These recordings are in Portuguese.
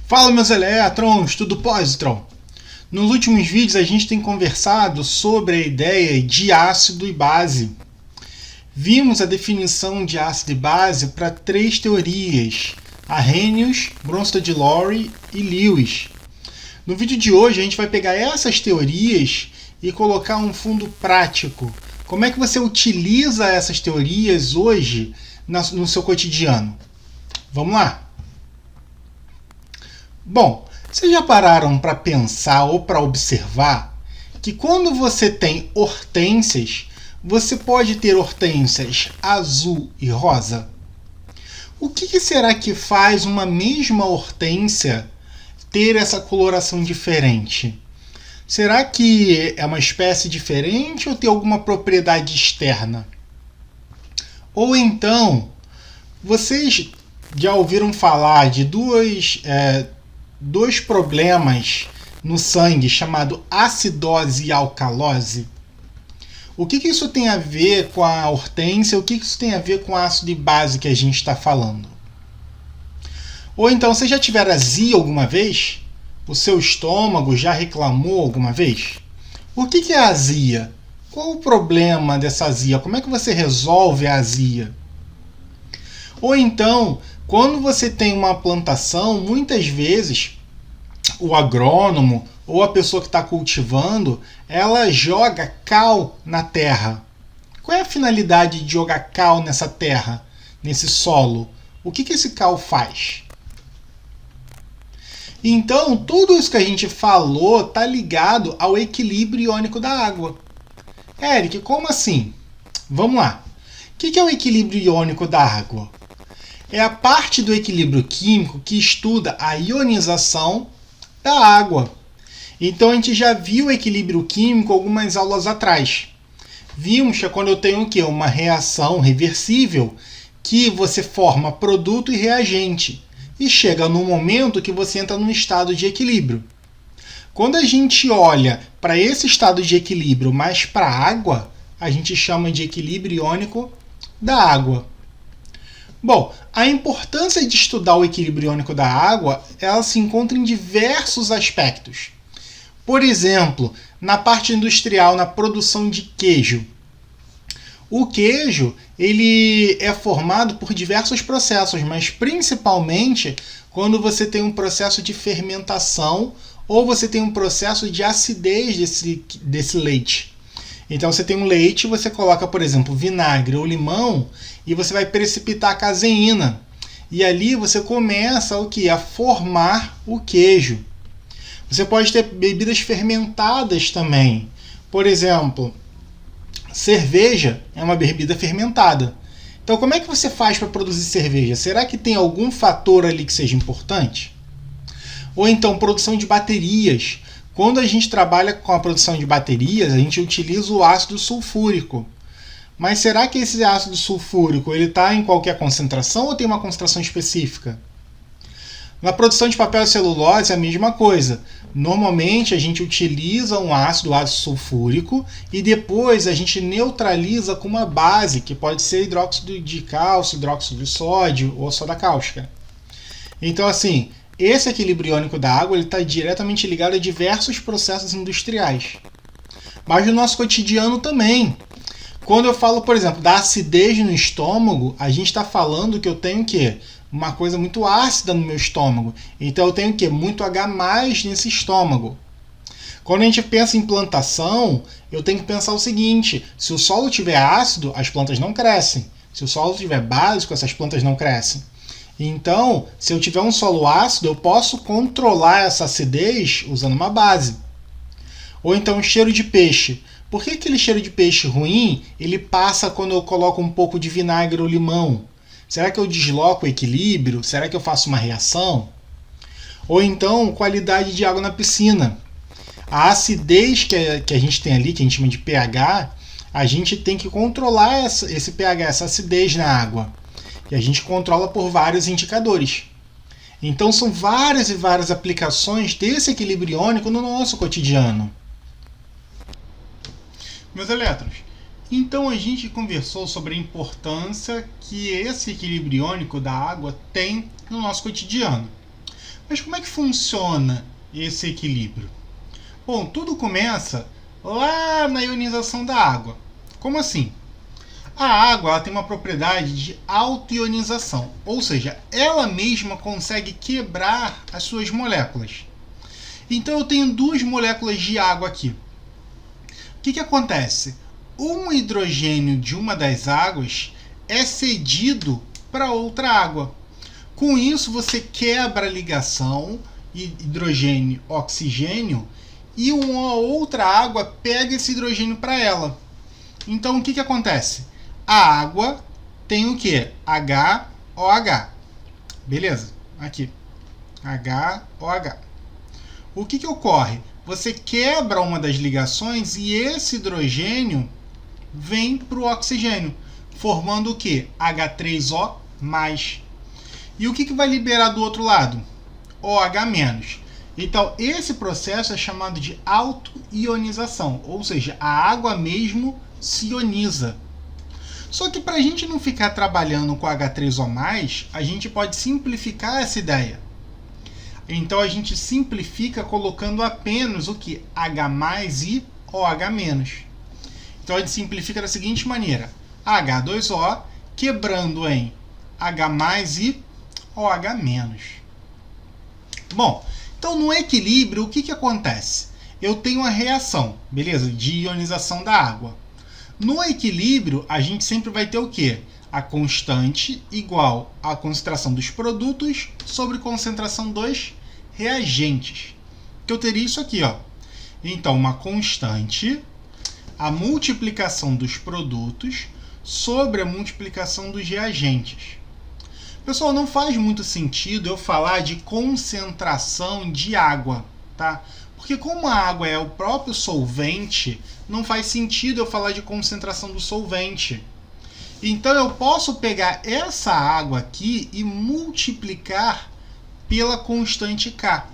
Fala, meus elétrons, tudo positron? Nos últimos vídeos a gente tem conversado sobre a ideia de ácido e base. Vimos a definição de ácido e base para três teorias: Arrhenius, Bronsted-Lowry e Lewis. No vídeo de hoje a gente vai pegar essas teorias e colocar um fundo prático. Como é que você utiliza essas teorias hoje no seu cotidiano? Vamos lá? Bom, vocês já pararam para pensar ou para observar que quando você tem hortênsias, você pode ter hortênsias azul e rosa? O que será que faz uma mesma hortênsia ter essa coloração diferente? Será que é uma espécie diferente ou tem alguma propriedade externa? Ou então, vocês já ouviram falar de dois problemas no sangue chamado acidose e alcalose? O que isso tem a ver com a hortênsia? O que isso tem a ver com o ácido e base que a gente está falando? Ou então, você já tiver azia alguma vez? O seu estômago já reclamou alguma vez? O que é azia? Qual o problema dessa azia? Como é que você resolve a azia? Ou então, quando você tem uma plantação, muitas vezes o agrônomo ou a pessoa que está cultivando, ela joga cal na terra. Qual é a finalidade de jogar cal nessa terra, nesse solo? O que esse cal faz? Então, tudo isso que a gente falou está ligado ao equilíbrio iônico da água. Eric, como assim? Vamos lá. O que é o equilíbrio iônico da água? É a parte do equilíbrio químico que estuda a ionização da água. Então a gente já viu o equilíbrio químico algumas aulas atrás. Vimos que é quando eu tenho o quê? Uma reação reversível, que você forma produto e reagente. E chega no momento que você entra num estado de equilíbrio. Quando a gente olha para esse estado de equilíbrio mais para a água, a gente chama de equilíbrio iônico da água. Bom, a importância de estudar o equilíbrio iônico da água, ela se encontra em diversos aspectos. Por exemplo, na parte industrial, na produção de queijo. O queijo ele é formado por diversos processos, mas principalmente quando você tem um processo de fermentação ou você tem um processo de acidez desse leite. Então você tem um leite, você coloca, por exemplo, vinagre ou limão e você vai precipitar a caseína. E ali você começa a formar o queijo. Você pode ter bebidas fermentadas também. Por exemplo, cerveja é uma bebida fermentada. Então como é que você faz para produzir cerveja? Será que tem algum fator ali que seja importante? Ou então produção de baterias. Quando a gente trabalha com a produção de baterias, a gente utiliza o ácido sulfúrico. Mas será que esse ácido sulfúrico está em qualquer concentração ou tem uma concentração específica? Na produção de papel e celulose é a mesma coisa. Normalmente a gente utiliza um ácido sulfúrico e depois a gente neutraliza com uma base, que pode ser hidróxido de cálcio, hidróxido de sódio ou soda cáustica. Então assim, esse equilíbrio iônico da água está diretamente ligado a diversos processos industriais. Mas no nosso cotidiano também. Quando eu falo, por exemplo, da acidez no estômago, a gente está falando que eu tenho o quê? Uma coisa muito ácida no meu estômago. Então eu tenho o quê? Muito H+ nesse estômago. Quando a gente pensa em plantação, eu tenho que pensar o seguinte: se o solo estiver ácido, as plantas não crescem. Se o solo estiver básico, essas plantas não crescem. Então, se eu tiver um solo ácido, eu posso controlar essa acidez usando uma base. Ou então cheiro de peixe. Por que aquele cheiro de peixe ruim ele passa quando eu coloco um pouco de vinagre ou limão? Será que eu desloco o equilíbrio? Será que eu faço uma reação? Ou então qualidade de água na piscina. A acidez que a gente tem ali, que a gente chama de pH, a gente tem que controlar esse pH, essa acidez na água. E a gente controla por vários indicadores. Então são várias e várias aplicações desse equilíbrio iônico no nosso cotidiano. Meus elétrons, então a gente conversou sobre a importância que esse equilíbrio iônico da água tem no nosso cotidiano. Mas como é que funciona esse equilíbrio? Bom, tudo começa lá na ionização da água. Como assim? A água ela tem uma propriedade de autoionização, ou seja, ela mesma consegue quebrar as suas moléculas. Então eu tenho duas moléculas de água aqui. O que acontece? Um hidrogênio de uma das águas é cedido para outra água. Com isso, você quebra a ligação hidrogênio-oxigênio e uma outra água pega esse hidrogênio para ela. Então, o que acontece? A água tem o quê? HOH. Beleza? Aqui. HOH. O que ocorre? Você quebra uma das ligações e esse hidrogênio vem para o oxigênio, formando o quê? H3O+. E o que vai liberar do outro lado? OH-. Então, esse processo é chamado de autoionização, ou seja, a água mesmo se ioniza. Só que para a gente não ficar trabalhando com H3O+, a gente pode simplificar essa ideia. Então, a gente simplifica colocando apenas o que? H+ e OH-. Então, a gente simplifica da seguinte maneira. H2O quebrando em H+ e OH-. Bom, então no equilíbrio, o que acontece? Eu tenho uma reação, beleza? De ionização da água. No equilíbrio, a gente sempre vai ter o quê? A constante igual à concentração dos produtos sobre concentração dos reagentes. Que eu teria isso aqui, ó. Então, uma constante, a multiplicação dos produtos sobre a multiplicação dos reagentes. Pessoal, não faz muito sentido eu falar de concentração de água, tá? Porque como a água é o próprio solvente, não faz sentido eu falar de concentração do solvente. Então eu posso pegar essa água aqui e multiplicar pela constante K.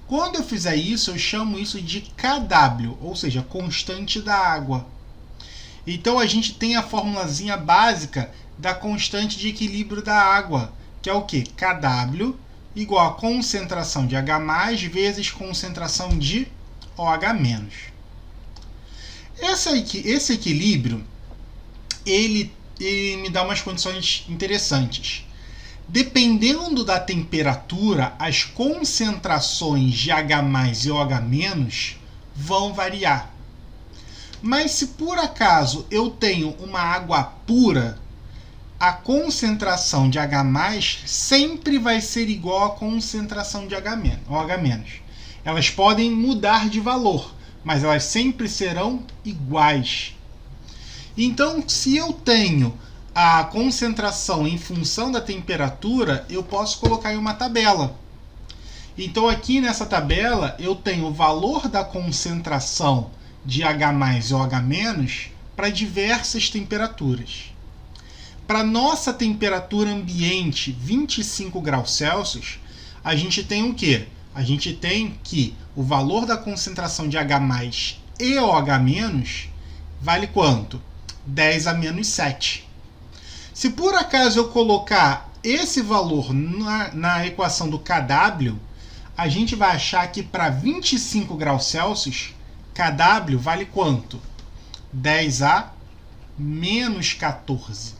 Quando eu fizer isso, eu chamo isso de KW, ou seja, constante da água. Então a gente tem a formulazinha básica da constante de equilíbrio da água, que é o quê? KW igual a concentração de H+ vezes concentração de OH-. Esse equilíbrio, ele me dá umas condições interessantes. Dependendo da temperatura, as concentrações de H+ e OH- vão variar. Mas se por acaso eu tenho uma água pura, a concentração de H+ sempre vai ser igual à concentração de OH-. Elas podem mudar de valor, mas elas sempre serão iguais. Então, se eu tenho a concentração em função da temperatura, eu posso colocar em uma tabela. Então, aqui nessa tabela, eu tenho o valor da concentração de H+ e OH- para diversas temperaturas. Para nossa temperatura ambiente, 25 graus Celsius, a gente tem o quê? A gente tem que o valor da concentração de H+ e OH- vale quanto? 10⁻⁷. Se por acaso eu colocar esse valor na equação do KW, a gente vai achar que para 25 graus Celsius, KW vale quanto? 10⁻⁴.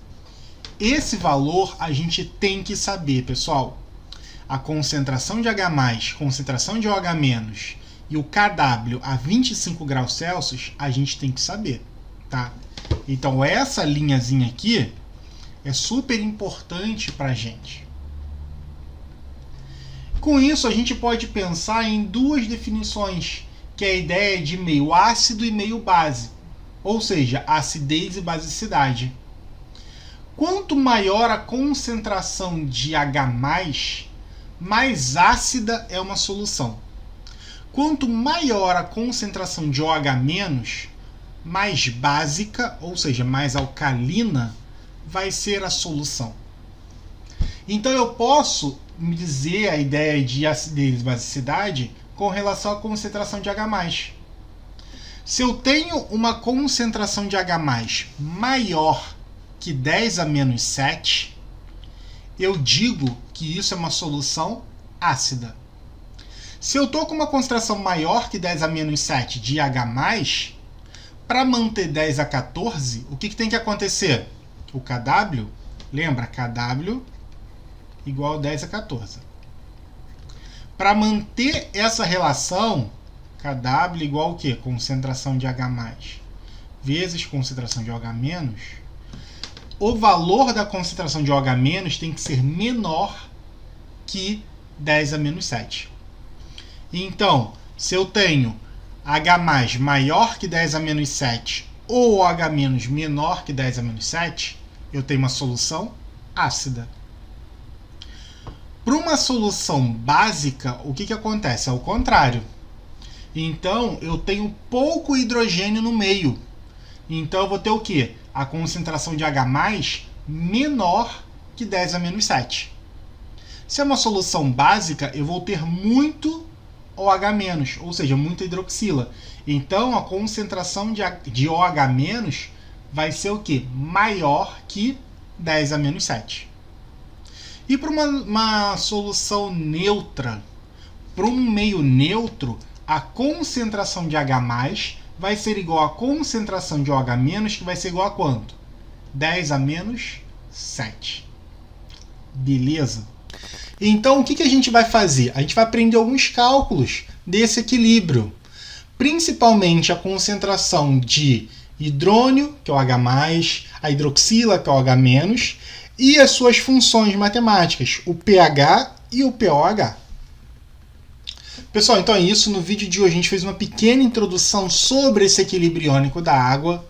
Esse valor a gente tem que saber, pessoal. A concentração de H+, concentração de OH- e o KW a 25 graus Celsius, a gente tem que saber, tá? Então, essa linhazinha aqui é super importante para a gente. Com isso, a gente pode pensar em duas definições, que é a ideia de meio ácido e meio base, ou seja, acidez e basicidade. Quanto maior a concentração de H+, mais ácida é uma solução. Quanto maior a concentração de OH-, mais básica, ou seja, mais alcalina, vai ser a solução. Então eu posso me dizer a ideia de acidez e basicidade com relação à concentração de H+. Se eu tenho uma concentração de H+ maior que 10⁻⁷, eu digo que isso é uma solução ácida. Se eu estou com uma concentração maior que 10 a menos 7 de H+, para manter 10 a 14, o que tem que acontecer? O Kw, lembra? Kw igual a 10 a 14. Para manter essa relação, Kw igual ao quê? Concentração de H+ vezes concentração de OH-, o valor da concentração de OH- tem que ser menor que 10 a menos 7. Então, se eu tenho H+ maior que 10 a menos 7 ou OH- menor que 10 a menos 7, eu tenho uma solução ácida. Para uma solução básica, o que acontece? É o contrário. Então, eu tenho pouco hidrogênio no meio. Então, eu vou ter o quê? A concentração de H+ menor que 10 a menos 7. Se é uma solução básica, eu vou ter muito OH-, ou seja, muita hidroxila. Então, a concentração de OH- vai ser o quê? Maior que 10 a menos 7. E para uma solução neutra, para um meio neutro, a concentração de H+ vai ser igual à concentração de OH-, que vai ser igual a quanto? 10 a menos 7. Beleza? Então, o que a gente vai fazer? A gente vai aprender alguns cálculos desse equilíbrio. Principalmente a concentração de hidrônio, que é o H+, a hidroxila, que é o OH-, e as suas funções matemáticas, o pH e o pOH. Pessoal, então é isso. No vídeo de hoje a gente fez uma pequena introdução sobre esse equilíbrio iônico da água.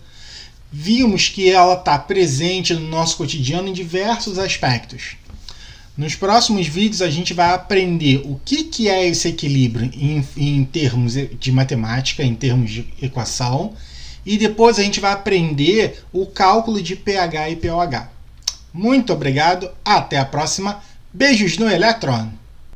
Vimos que ela está presente no nosso cotidiano em diversos aspectos. Nos próximos vídeos a gente vai aprender o que é esse equilíbrio em termos de matemática, em termos de equação, e depois a gente vai aprender o cálculo de pH e pOH. Muito obrigado, até a próxima. Beijos no elétron!